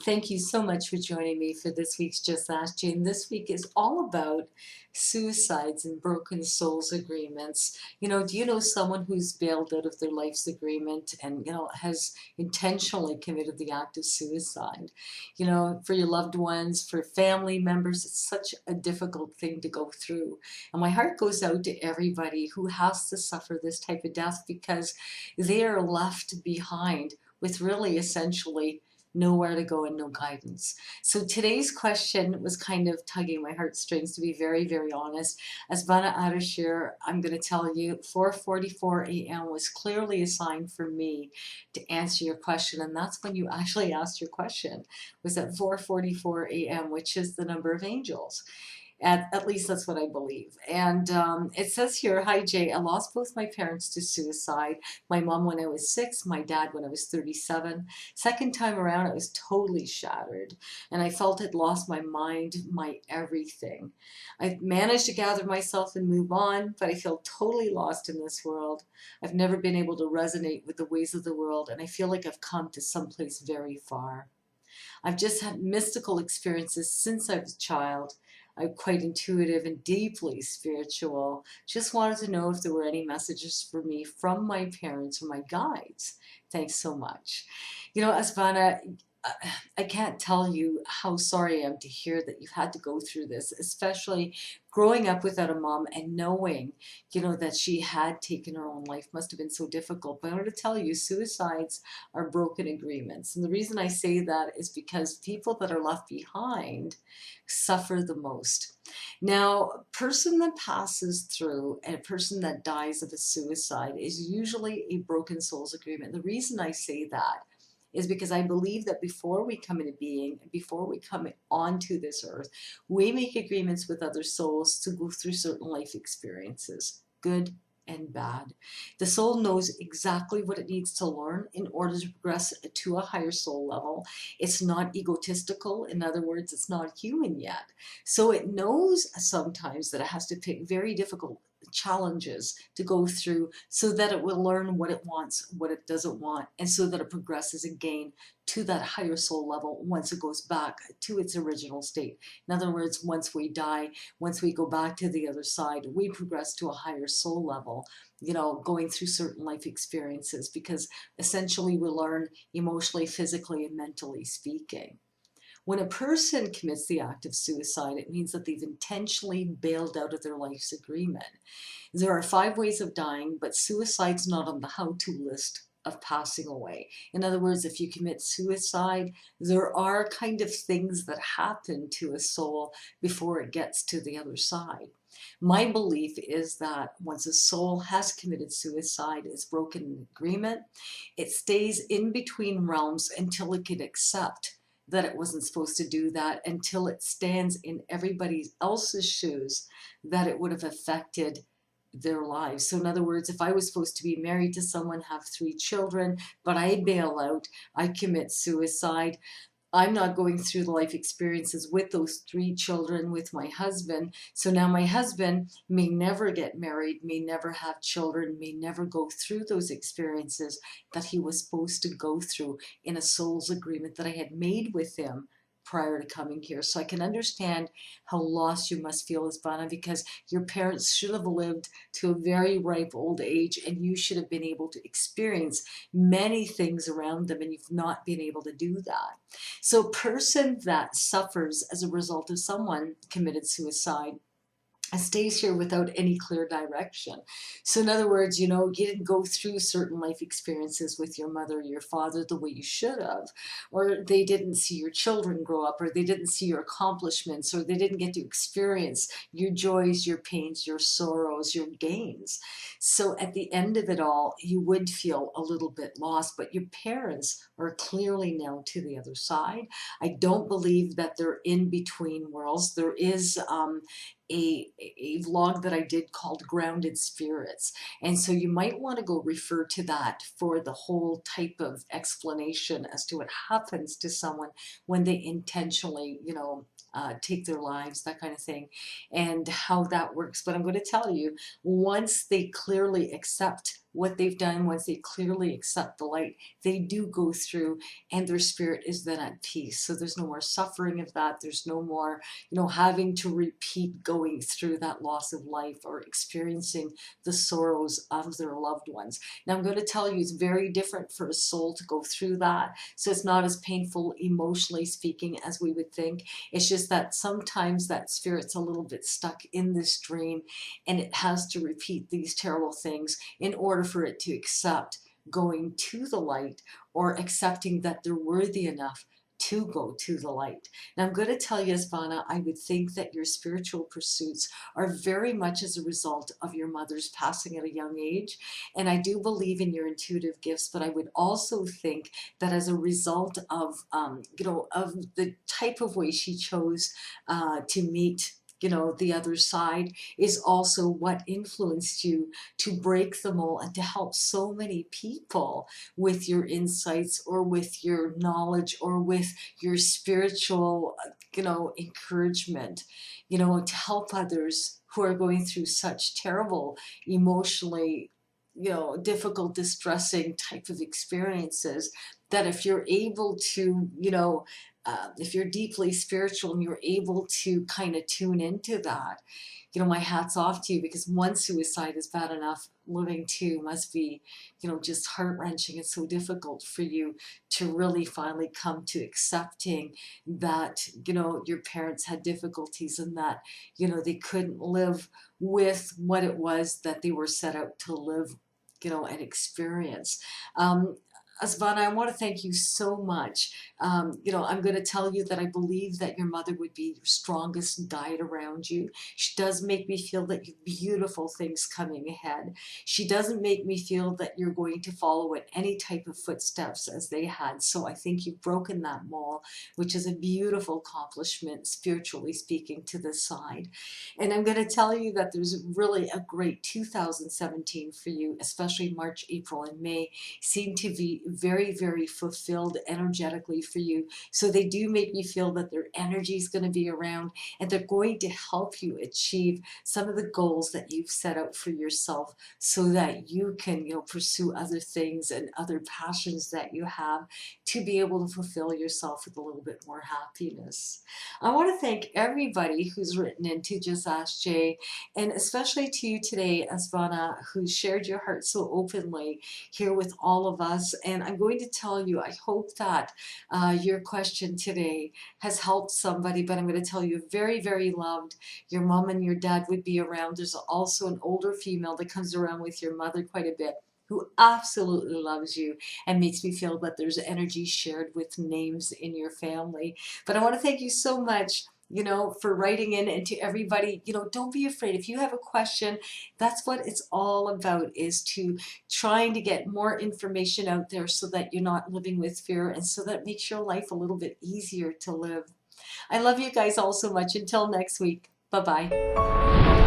Thank you so much for joining me for this week's Just Ask Jane. This week is all about suicides and broken souls agreements. Do you know someone who's bailed out of their life's agreement and, has intentionally committed the act of suicide? For your loved ones, for family members, it's such a difficult thing to go through. And my heart goes out to everybody who has to suffer this type of death because they are left behind with really essentially nowhere to go and no guidance. So today's question was kind of tugging my heartstrings, to be very, very honest. Asbanaah, I'm going to tell you, 4:44 a.m. was clearly a sign for me to answer your question, and that's when you actually asked your question, was at 4:44 a.m., which is the number of angels. At least that's what I believe. And it says here, hi Jay, I lost both my parents to suicide. My mom when I was 6, my dad when I was 37. Second time around, I was totally shattered. And I felt I'd lost my mind, my everything. I managed to gather myself and move on, but I feel totally lost in this world. I've never been able to resonate with the ways of the world, and I feel like I've come to someplace very far. I've just had mystical experiences since I was a child. I'm quite intuitive and deeply spiritual. Just wanted to know if there were any messages for me from my parents or my guides. Thanks so much. Asvana, I can't tell you how sorry I am to hear that you've had to go through this, especially growing up without a mom and knowing, that she had taken her own life must have been so difficult. But I want to tell you, suicides are broken agreements. And the reason I say that is because people that are left behind suffer the most. Now, a person that passes through and a person that dies of a suicide is usually a broken souls agreement. The reason I say that is because I believe that before we come into being, before we come onto this earth, we make agreements with other souls to go through certain life experiences, good and bad. The soul knows exactly what it needs to learn in order to progress to a higher soul level. It's not egotistical. In other words, it's not human yet. So it knows sometimes that it has to pick very difficult challenges to go through so that it will learn what it wants, what it doesn't want, and so that it progresses again to that higher soul level once it goes back to its original state. In other words, once we die, once we go back to the other side, we progress to a higher soul level, going through certain life experiences because essentially we learn emotionally, physically, and mentally speaking. When a person commits the act of suicide, it means that they've intentionally bailed out of their life's agreement. There are 5 ways of dying, but suicide's not on the how-to list of passing away. In other words, if you commit suicide, there are kind of things that happen to a soul before it gets to the other side. My belief is that once a soul has committed suicide, it's broken an agreement, it stays in between realms until it can accept that it wasn't supposed to do that, until it stands in everybody else's shoes that it would have affected their lives. So in other words, if I was supposed to be married to someone, have 3 children, but I bail out, I commit suicide, I'm not going through the life experiences with those 3 children with my husband. So now my husband may never get married, may never have children, may never go through those experiences that he was supposed to go through in a soul's agreement that I had made with him prior to coming here. So I can understand how lost you must feel, Asbanaah, because your parents should have lived to a very ripe old age and you should have been able to experience many things around them, and you've not been able to do that. So a person that suffers as a result of someone committed suicide stays here without any clear direction. So in other words, you didn't go through certain life experiences with your mother or your father the way you should have, or they didn't see your children grow up, or they didn't see your accomplishments, or they didn't get to experience your joys, your pains, your sorrows, your gains. So at the end of it all, you would feel a little bit lost, but your parents are clearly now to the other side. I don't believe that they're in between worlds. There is a vlog that I did called Grounded Spirits. And so you might want to go refer to that for the whole type of explanation as to what happens to someone when they intentionally, take their lives, that kind of thing, and how that works. But I'm going to tell you, once they clearly accept what they've done, once they clearly accept the light, they do go through and their spirit is then at peace. So there's no more suffering of that. There's no more, having to repeat going through that loss of life or experiencing the sorrows of their loved ones. Now, I'm going to tell you, it's very different for a soul to go through that. So it's not as painful, emotionally speaking, as we would think. It's just that sometimes that spirit's a little bit stuck in this dream and it has to repeat these terrible things in order for it to accept going to the light or accepting that they're worthy enough to go to the light. Now, I'm going to tell you, Asbanaah, I would think that your spiritual pursuits are very much as a result of your mother's passing at a young age. And I do believe in your intuitive gifts, but I would also think that as a result of, of the type of way she chose to meet the other side is also what influenced you to break the mold and to help so many people with your insights or with your knowledge or with your spiritual, encouragement, to help others who are going through such terrible, emotionally, difficult, distressing type of experiences, that if you're able to, if you're deeply spiritual and you're able to kind of tune into that, my hat's off to you, because one suicide is bad enough. Living two must be, just heart-wrenching. It's so difficult for you to really finally come to accepting that, your parents had difficulties and that, they couldn't live with what it was that they were set out to live, and experience. Asbanaah, I want to thank you so much. I'm going to tell you that I believe that your mother would be your strongest guide around you. She does make me feel that you have beautiful things coming ahead. She doesn't make me feel that you're going to follow in any type of footsteps as they had. So I think you've broken that mold, which is a beautiful accomplishment, spiritually speaking, to this side. And I'm going to tell you that there's really a great 2017 for you, especially March, April, and May seem to be very, very fulfilled energetically for you. So they do make me feel that their energy is going to be around and they're going to help you achieve some of the goals that you've set out for yourself so that you can, pursue other things and other passions that you have to be able to fulfill yourself with a little bit more happiness. I want to thank everybody who's written in to Just Ask Jay, and especially to you today, Asbanaah, who shared your heart so openly here with all of us. And I'm going to tell you, I hope that your question today has helped somebody, but I'm going to tell you, very, very loved. Your mom and your dad would be around. There's also an older female that comes around with your mother quite a bit, who absolutely loves you and makes me feel that there's energy shared with names in your family. But I want to thank you so much, for writing in, and to everybody, don't be afraid. If you have a question, that's what it's all about, is to trying to get more information out there so that you're not living with fear, and so that makes your life a little bit easier to live. I love you guys all so much. Until next week. Bye-bye.